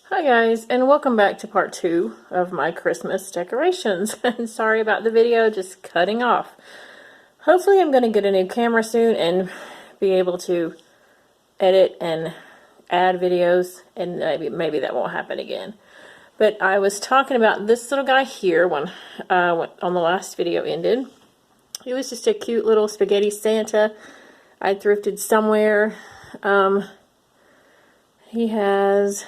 Hi guys, and welcome back to part 2 of my Christmas decorations. And sorry about the video just cutting off. Hopefully I'm going to get a new camera soon and be able to edit and add videos, and maybe that won't happen again. But I was talking about this little guy here when on the last video ended. He was just a cute little spaghetti Santa I thrifted somewhere. He has...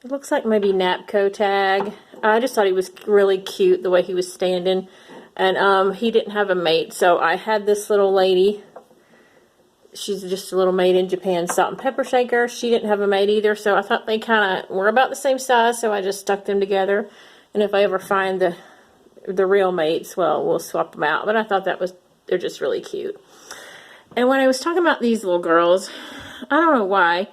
It looks like maybe Napco tag. I just thought he was really cute the way he was standing. And he didn't have a mate, so I had this little lady. She's just a little made in Japan salt and pepper shaker. She didn't have a mate either, so I thought they kind of were about the same size, so I just stuck them together. And if I ever find the real mates, well, we'll swap them out. But I thought they're just really cute. And when I was talking about these little girls, I don't know why.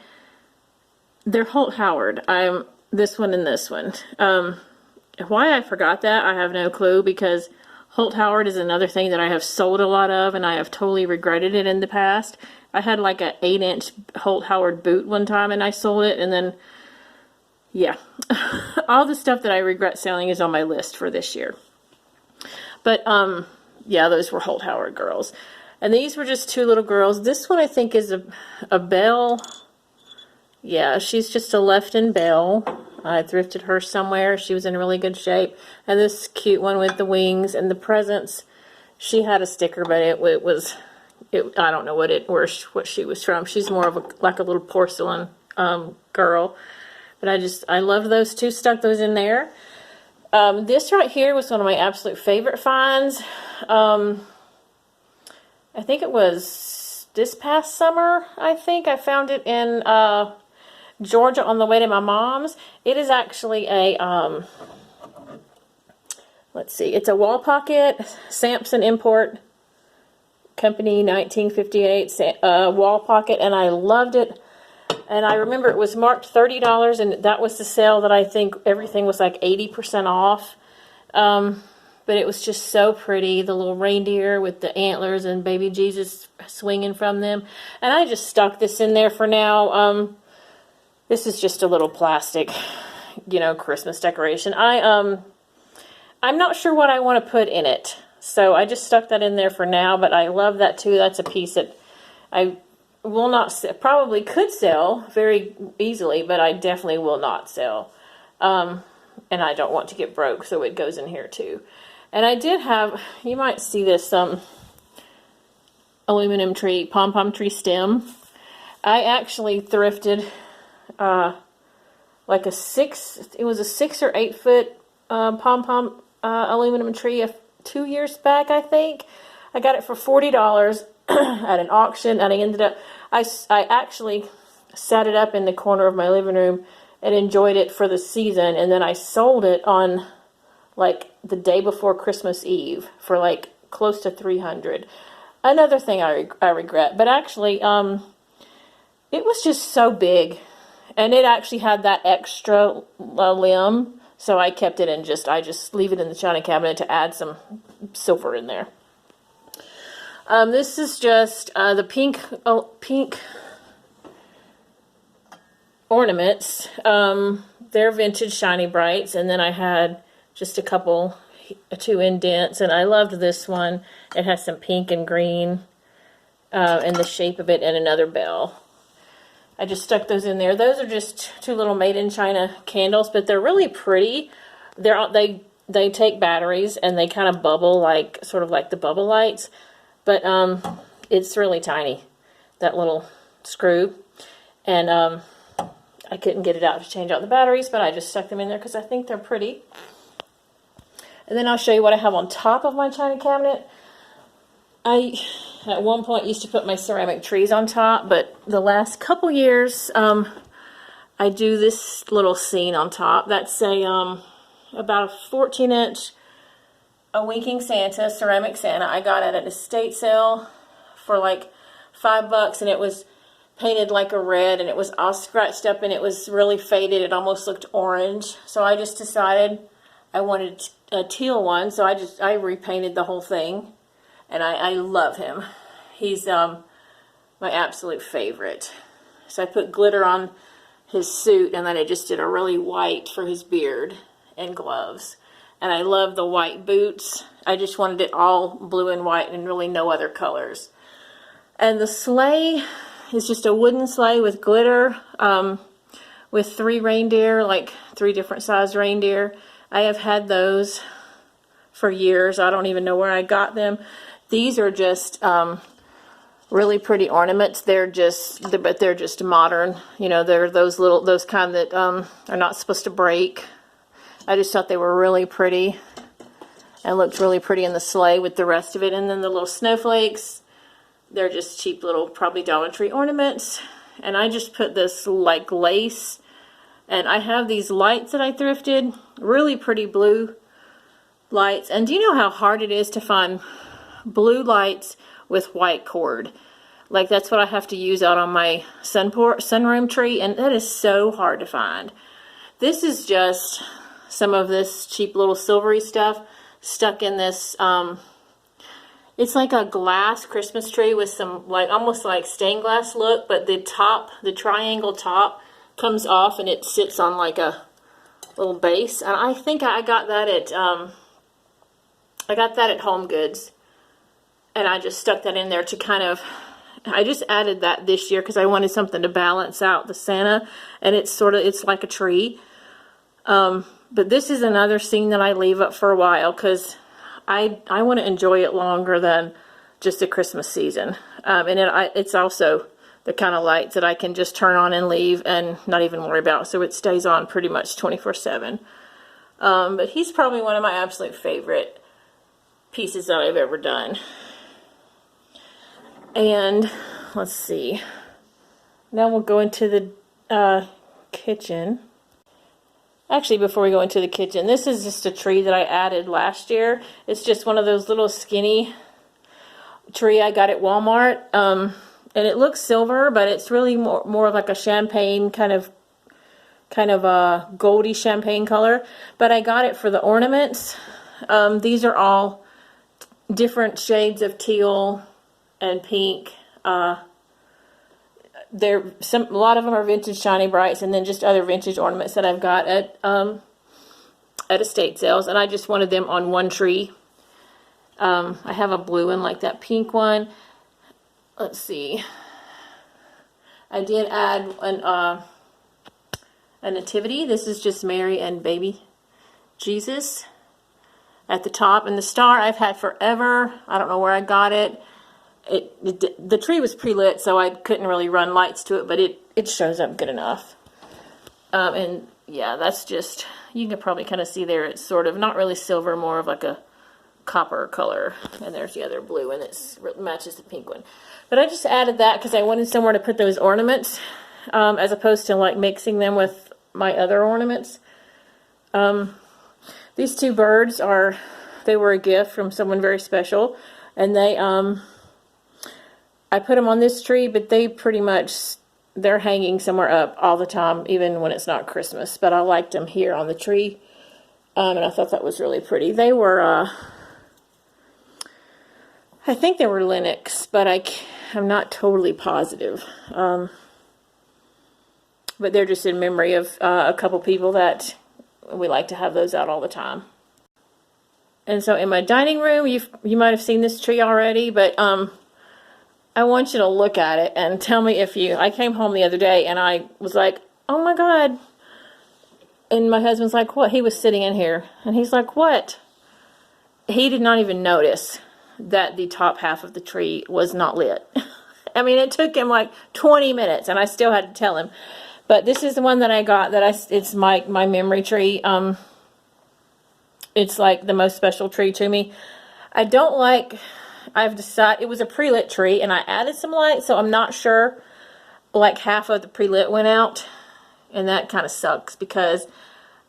They're Holt Howard. I'm this one and this one. Why I forgot that, I have no clue, because Holt Howard is another thing that I have sold a lot of, and I have totally regretted it in the past. I had like an 8-inch Holt Howard boot one time, and I sold it, and then, yeah. All the stuff that I regret selling is on my list for this year. But, yeah, those were Holt Howard girls. And these were just two little girls. This one I think is a Belle. Yeah, she's just a Lefton Belle. I thrifted her somewhere. She was in really good shape. And this cute one with the wings and the presents. She had a sticker, but it was I don't know what she was from. She's more of like a little porcelain girl. But I loved those two. Stuck those in there. This right here was one of my absolute favorite finds. I think it was this past summer. I think I found it in Georgia on the way to my mom's. It is actually a, let's see, it's a wall pocket, Sampson Import Company 1958 wall pocket, and I loved it. And I remember it was marked $30, and that was the sale that I think everything was like 80% off. But it was just so pretty, the little reindeer with the antlers and baby Jesus swinging from them. And I just stuck this in there for now. This is just a little plastic, Christmas decoration. I'm not sure what I want to put in it, so I just stuck that in there for now, but I love that too. That's a piece that I will not, probably could sell very easily, but I definitely will not sell. And I don't want to get broke, so it goes in here too. And I did have, you might see this aluminum tree, pom-pom tree stem. I actually thrifted like it was a 6 or 8 foot pom-pom aluminum tree 2 years back, I think. I got it for $40 at an auction, and I ended up, I actually set it up in the corner of my living room and enjoyed it for the season, and then I sold it on like the day before Christmas Eve for like close to $300. Another thing I regret, but actually it was just so big, and it actually had that extra limb, so I kept it in I just leave it in the china cabinet to add some silver in there. This is just the pink ornaments. They're vintage Shiny Brights, and then I had just a couple, 2 indents, and I loved this one. It has some pink and green and the shape of it, and another bell. I just stuck those in there. Those are just 2 little made in China candles, but they're really pretty. They take batteries, and they kind of bubble sort of like the bubble lights, but it's really tiny, that little screw, and I couldn't get it out to change out the batteries, but I just stuck them in there because I think they're pretty. And then I'll show you what I have on top of my china cabinet. I, at one point, used to put my ceramic trees on top, but the last couple years, I do this little scene on top. That's about a 14-inch, a winking Santa, ceramic Santa. I got it at an estate sale for like $5, and it was painted like a red, and it was all scratched up, and it was really faded. It almost looked orange. So I just decided I wanted a teal one, so I repainted the whole thing, and I love him. He's my absolute favorite. So I put glitter on his suit, and then I just did a really white for his beard and gloves. And I love the white boots. I just wanted it all blue and white and really no other colors. And the sleigh is just a wooden sleigh with glitter, with 3 reindeer, like 3 different sized reindeer. I have had those for years. I don't even know where I got them. These are just really pretty ornaments. They're just modern. You know, they're those kind that are not supposed to break. I just thought they were really pretty and looked really pretty in the sleigh with the rest of it. And then the little snowflakes, they're just cheap little, probably Dollar Tree ornaments. And I just put this like lace, and I have these lights that I thrifted, really pretty blue lights. And do you know how hard it is to find blue lights with white cord? Like, that's what I have to use out on my sunroom tree, and that is so hard to find. This is just some of this cheap little silvery stuff stuck in this, it's like a glass Christmas tree with some, like, almost like stained glass look, but the top, the triangle top, comes off and it sits on like a little base. And I think I got that at Home Goods, and I just stuck that in there to kind of, I just added that this year because I wanted something to balance out the Santa, and it's like a tree. But this is another scene that I leave up for a while because I want to enjoy it longer than just the Christmas season. And it's also the kind of lights that I can just turn on and leave and not even worry about. So it stays on pretty much 24/7. But he's probably one of my absolute favorite pieces that I've ever done. And let's see. Now we'll go into the kitchen. Actually, before we go into the kitchen, this is just a tree that I added last year. It's just one of those little skinny tree I got at Walmart. And it looks silver, but it's really more of like a champagne kind of a goldy champagne color. But I got it for the ornaments. These are all different shades of teal and pink. A lot of them are vintage shiny brights, and then just other vintage ornaments that I've got at estate sales, and I just wanted them on one tree. I have a blue one like that pink one. Let's see. I did add a nativity. This is just Mary and baby Jesus at the top, and the star I've had forever. I don't know where I got it. The tree was pre-lit, so I couldn't really run lights to it, but it shows up good enough. And yeah, that's just, you can probably kind of see there, it's sort of not really silver, more of like a copper color. And there's the other blue, and it matches the pink one. But I just added that because I wanted somewhere to put those ornaments, as opposed to like mixing them with my other ornaments. These 2 birds they were a gift from someone very special, and I put them on this tree, but they're hanging somewhere up all the time, even when it's not Christmas. But I liked them here on the tree, and I thought that was really pretty. They were, I think they were Linux, but I'm not totally positive. But they're just in memory of a couple people that we like to have those out all the time. And so in my dining room, you might have seen this tree already, but I want you to look at it and tell me I came home the other day and I was like, oh my God. And my husband's like, what? He was sitting in here. And he's like, what? He did not even notice that the top half of the tree was not lit. I mean, it took him like 20 minutes and I still had to tell him. But this is the one that I got it's my memory tree. It's like the most special tree to me. I've decided, it was a pre-lit tree, and I added some light, so I'm not sure, like half of the pre-lit went out, and that kind of sucks, because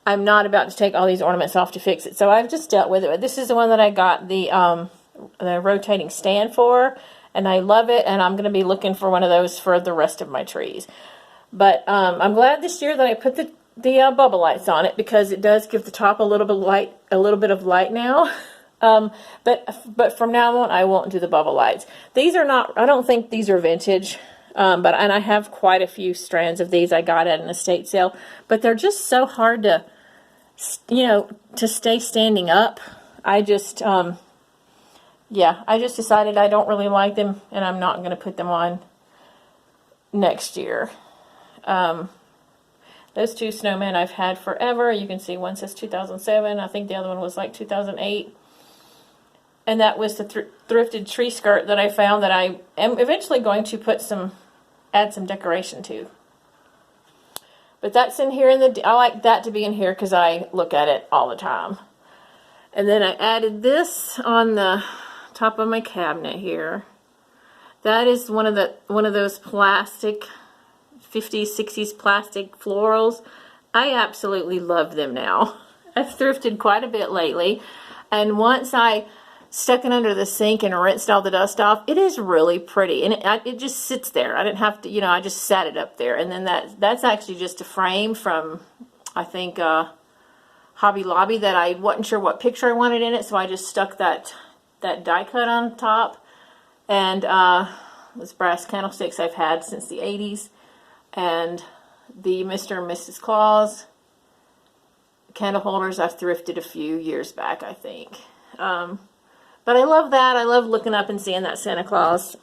I'm not about to take all these ornaments off to fix it, so I've just dealt with it. But this is the one that I got the rotating stand for, and I love it, and I'm going to be looking for one of those for the rest of my trees. But I'm glad this year that I put the bubble lights on it, because it does give the top a little bit of light now. But from now on, I won't do the bubble lights. These are not, I don't think these are vintage. And I have quite a few strands of these I got at an estate sale, but they're just so hard to, you know, to stay standing up. I just, yeah, I just decided I don't really like them, and I'm not going to put them on next year. Those two snowmen I've had forever. You can see one says 2007. I think the other one was like 2008. And that was the thrifted tree skirt that I found that I am eventually going to add some decoration to. But that's in here I like that to be in here because I look at it all the time. And then I added this on the top of my cabinet here. That is one of those plastic 50s, 60s plastic florals. I absolutely love them now. I've thrifted quite a bit lately, and once I stuck it under the sink and rinsed all the dust off, it is really pretty, and it just sits there. I didn't have to, you know, I just sat it up there. And then that's actually just a frame from, I think, Hobby Lobby that I wasn't sure what picture I wanted in it, so I just stuck that die cut on top. And those brass candlesticks I've had since the 80s. And the Mr. and Mrs. Claus candle holders I've thrifted a few years back, I think. But I love that. I love looking up and seeing that Santa Claus.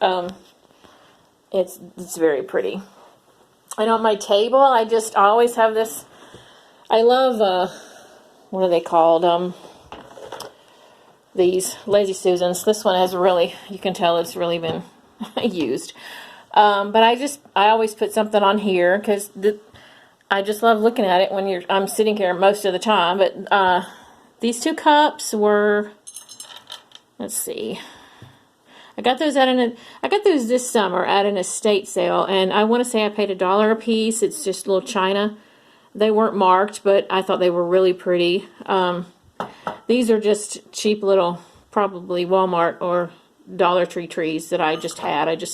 It's very pretty. And on my table, I always have this. I love, what are they called? These Lazy Susans. This one has really, you can tell it's really been used. But I always put something on here because I just love looking at it when I'm sitting here most of the time. But these two cups were, let's see, I got those this summer at an estate sale, and I want to say I paid $1 a piece. It's just little china. They weren't marked, but I thought they were really pretty. These are just cheap little, probably Walmart or Dollar Tree trees that I just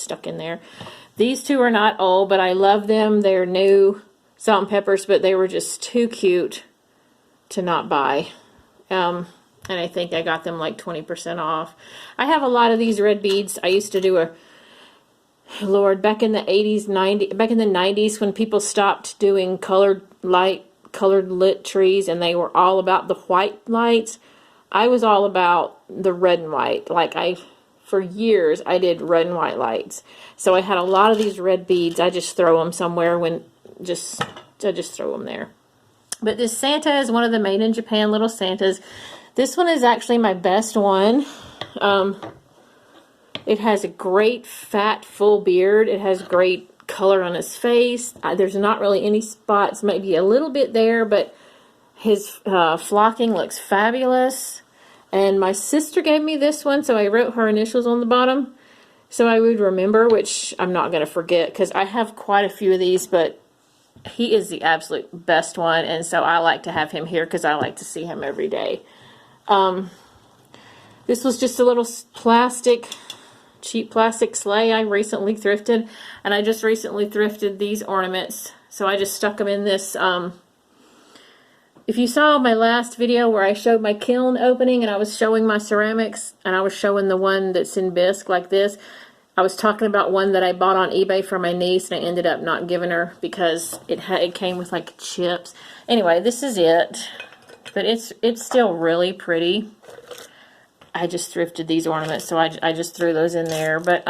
stuck in there. These two are not old, but I love them. They're new salt and peppers, but they were just too cute to not buy. And I think I got them like 20% off. I have a lot of these red beads. I used to do back in the 80s, 90s, back in the 90s when people stopped doing colored lit trees and they were all about the white lights. I was all about the red and white. For years, I did red and white lights. So I had a lot of these red beads. I just throw them somewhere I just throw them there. But this Santa is one of the made in Japan little Santas. This one is actually my best one. It has a great fat full beard. It has great color on his face. There's not really any spots, maybe a little bit there, but his flocking looks fabulous. And my sister gave me this one, so I wrote her initials on the bottom so I would remember, which I'm not going to forget because I have quite a few of these, but he is the absolute best one, and so I like to have him here because I like to see him every day. This was just a little cheap plastic sleigh I recently thrifted, and I just recently thrifted these ornaments, so I just stuck them in this. If you saw my last video where I showed my kiln opening and I was showing my ceramics and I was showing the one that's in bisque like this, I was talking about one that I bought on eBay for my niece and I ended up not giving her because it came with like chips. Anyway, this is it, but it's still really pretty. I just thrifted these ornaments, so I just threw those in there. But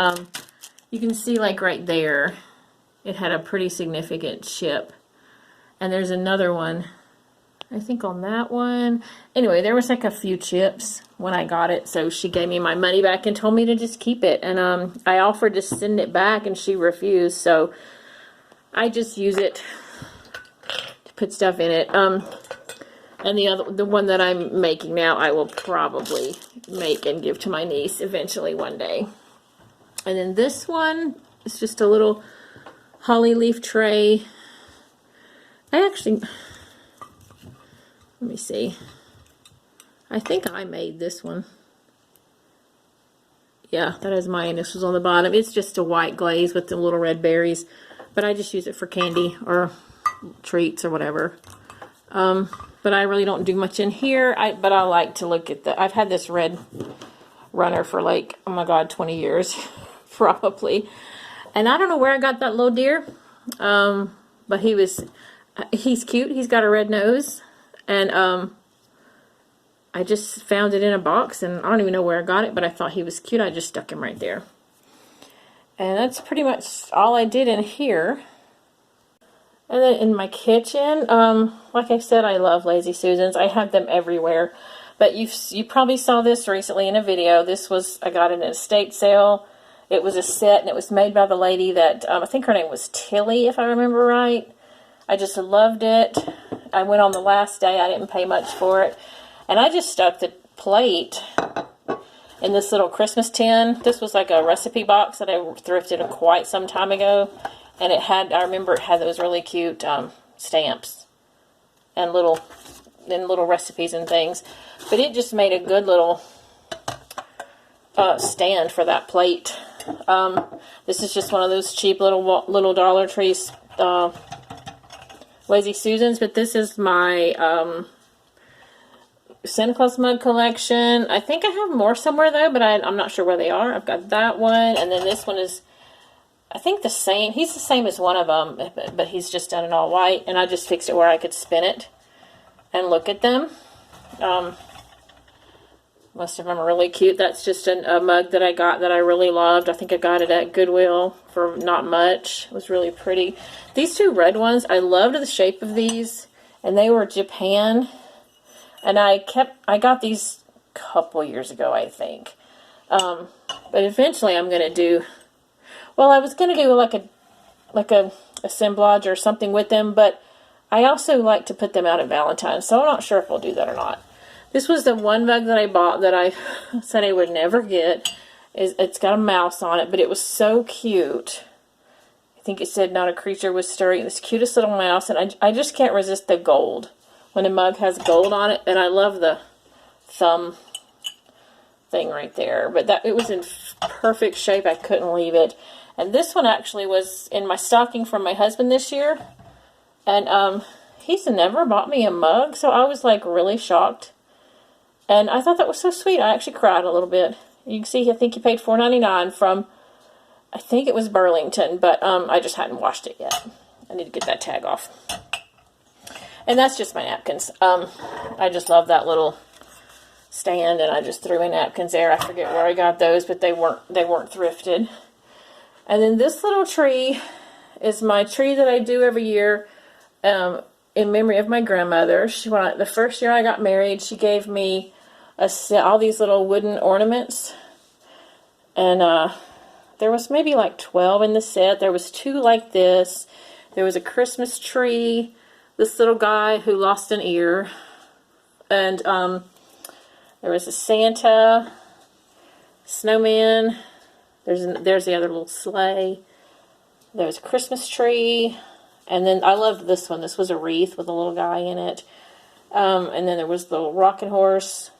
you can see like right there, it had a pretty significant chip. And there's another one, I think on that one. Anyway, there was like a few chips when I got it, so she gave me my money back and told me to just keep it. And I offered to send it back and she refused, so I just use it to put stuff in it. And the one that I'm making now, I will probably make and give to my niece eventually one day. And then this one is just a little holly leaf tray. Let me see. I think I made this one. Yeah, that has my initials on the bottom. It's just a white glaze with the little red berries, but I just use it for candy or treats or whatever. But I really don't do much in here. But I like to look at I've had this red runner for like, oh my God, 20 years, probably. And I don't know where I got that little deer, but he's cute. He's got a red nose, and I just found it in a box, and I don't even know where I got it, but I thought he was cute. I just stuck him right there. And that's pretty much all I did in here. And then in my kitchen, like I said, I love Lazy Susans. I have them everywhere. But you probably saw this recently in a video. I got it in an estate sale. It was a set, and it was made by the lady that, I think her name was Tilly, if I remember right. I just loved it. I went on the last day. I didn't pay much for it. And I just stuck the plate in this little Christmas tin. This was like a recipe box that I thrifted quite some time ago. And I remember it had those really cute stamps and little recipes and things. But it just made a good little stand for that plate. This is just one of those cheap little Dollar Tree Lazy Susans. But this is my Santa Claus mug collection. I think I have more somewhere though, but I'm not sure where they are. I've got that one, and then this one is, I think, the same. He's the same as one of them, but he's just done it all white, and I just fixed it where I could spin it and look at them. Most of them are really cute. That's just a mug that I got that I really loved. I think I got it at Goodwill for not much. It was really pretty. These two red ones, I loved the shape of these, and they were Japan. And I got these a couple years ago, I think. But eventually I'm going to do, well, I was going to do like a assemblage or something with them, but I also like to put them out at Valentine's, so I'm not sure if we'll do that or not. This was the one mug that I bought that I said I would never get. It's got a mouse on it, but it was so cute. I think it said not a creature was stirring. This cutest little mouse, and I just can't resist the gold. When a mug has gold on it, and I love the thumb thing right there. But it was in perfect shape. I couldn't leave it. And this one actually was in my stocking from my husband this year. And he's never bought me a mug, so I was like really shocked. And I thought that was so sweet. I actually cried a little bit. You can see, I think he paid $4.99 from, I think it was Burlington, but I just hadn't washed it yet. I need to get that tag off. And that's just my napkins. I just love that little stand, and I just threw my napkins there. I forget where I got those, but they weren't thrifted. And then this little tree is my tree that I do every year in memory of my grandmother. The first year I got married, she gave me all these little wooden ornaments. And there was maybe like 12 in the set. There was 2 like this. There was a Christmas tree, this little guy who lost an ear, and there was a Santa, snowman, there's the other little sleigh, there was a Christmas tree, and then I loved this one. This was a wreath with a little guy in it, and then there was the rocking horse,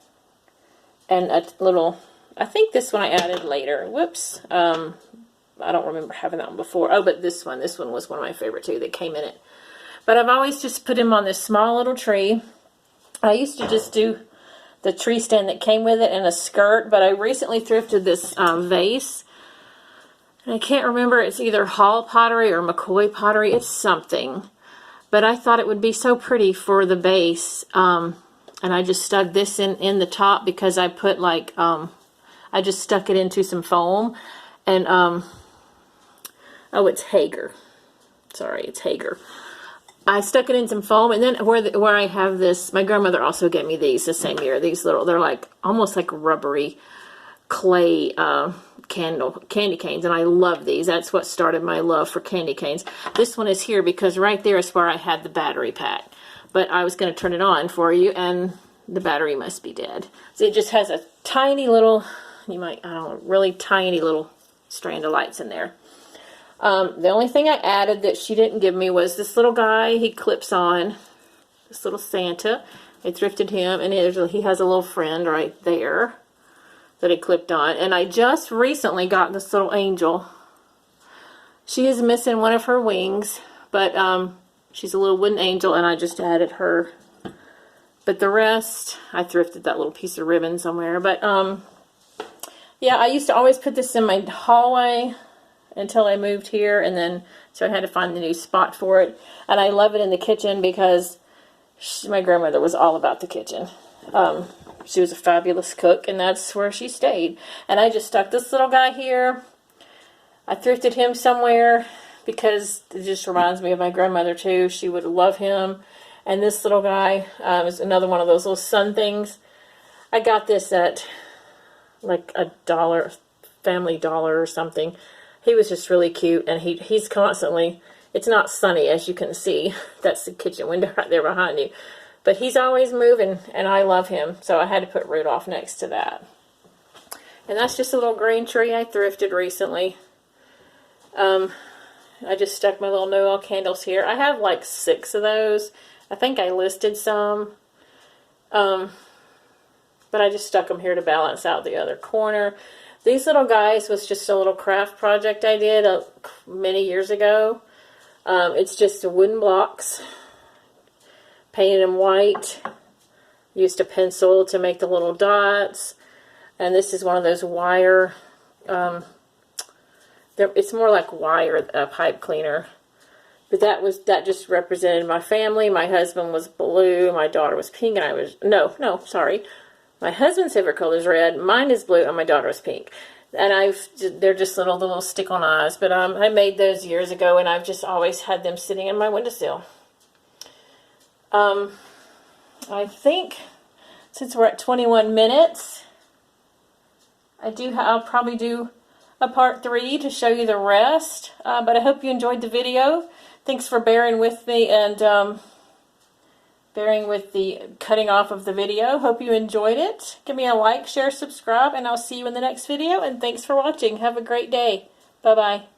and a little, I think this one I added later, whoops, I don't remember having that one before. Oh, but this one was one of my favorite too, that came in it. But I've always just put him on this small little tree. I used to just do the tree stand that came with it and a skirt, but I recently thrifted this vase. And I can't remember, it's either Hall pottery or McCoy pottery. It's something. But I thought it would be so pretty for the base. And I just stuck this in the top because I put like, I just stuck it into some foam. And, oh, it's Hager. Sorry, it's Hager. I stuck it in some foam, and then where I have this, my grandmother also gave me these the same year. These little, they're like almost like rubbery clay candy canes, and I love these. That's what started my love for candy canes. This one is here because right there is where I had the battery pack. But I was going to turn it on for you, and the battery must be dead. So it just has a tiny little, really tiny little strand of lights in there. The only thing I added that she didn't give me was this little guy. He clips on, this little Santa. I thrifted him, and he has a little friend right there that he clipped on. And I just recently got this little angel. She is missing one of her wings, but she's a little wooden angel, and I just added her. But the rest, I thrifted that little piece of ribbon somewhere. But yeah, I used to always put this in my hallway. until I moved here, and then so I had to find a new spot for it. And I love it in the kitchen because my grandmother was all about the kitchen. She was a fabulous cook, and that's where she stayed. And I just stuck this little guy here. I thrifted him somewhere because it just reminds me of my grandmother too. She would love him. And this little guy is another one of those little sun things. I got this at like $1, Family Dollar or something. He was just really cute, and he's constantly, it's not sunny as you can see. That's the kitchen window right there behind you. But he's always moving, and I love him. So I had to put Rudolph next to that. And that's just a little green tree I thrifted recently. I just stuck my little Noel candles here. I have like 6 of those. I think I listed some. But I just stuck them here to balance out the other corner. These little guys was just a little craft project I did many years ago. It's just the wooden blocks. Painted them white. Used a pencil to make the little dots. And this is one of those wire, it's more like wire, pipe cleaner. But that just represented my family. My husband was blue, my daughter was pink, and I was, no, sorry. My husband's favorite color is red, mine is blue, and my daughter was pink. And they're just little stick-on eyes. But I made those years ago, and I've just always had them sitting in my windowsill. I think since we're at 21 minutes, I'll probably do a part 3 to show you the rest. But I hope you enjoyed the video. Thanks for bearing with me and bearing with the cutting off of the video. Hope you enjoyed it. Give me a like, share, subscribe, and I'll see you in the next video. And thanks for watching. Have a great day. Bye-bye.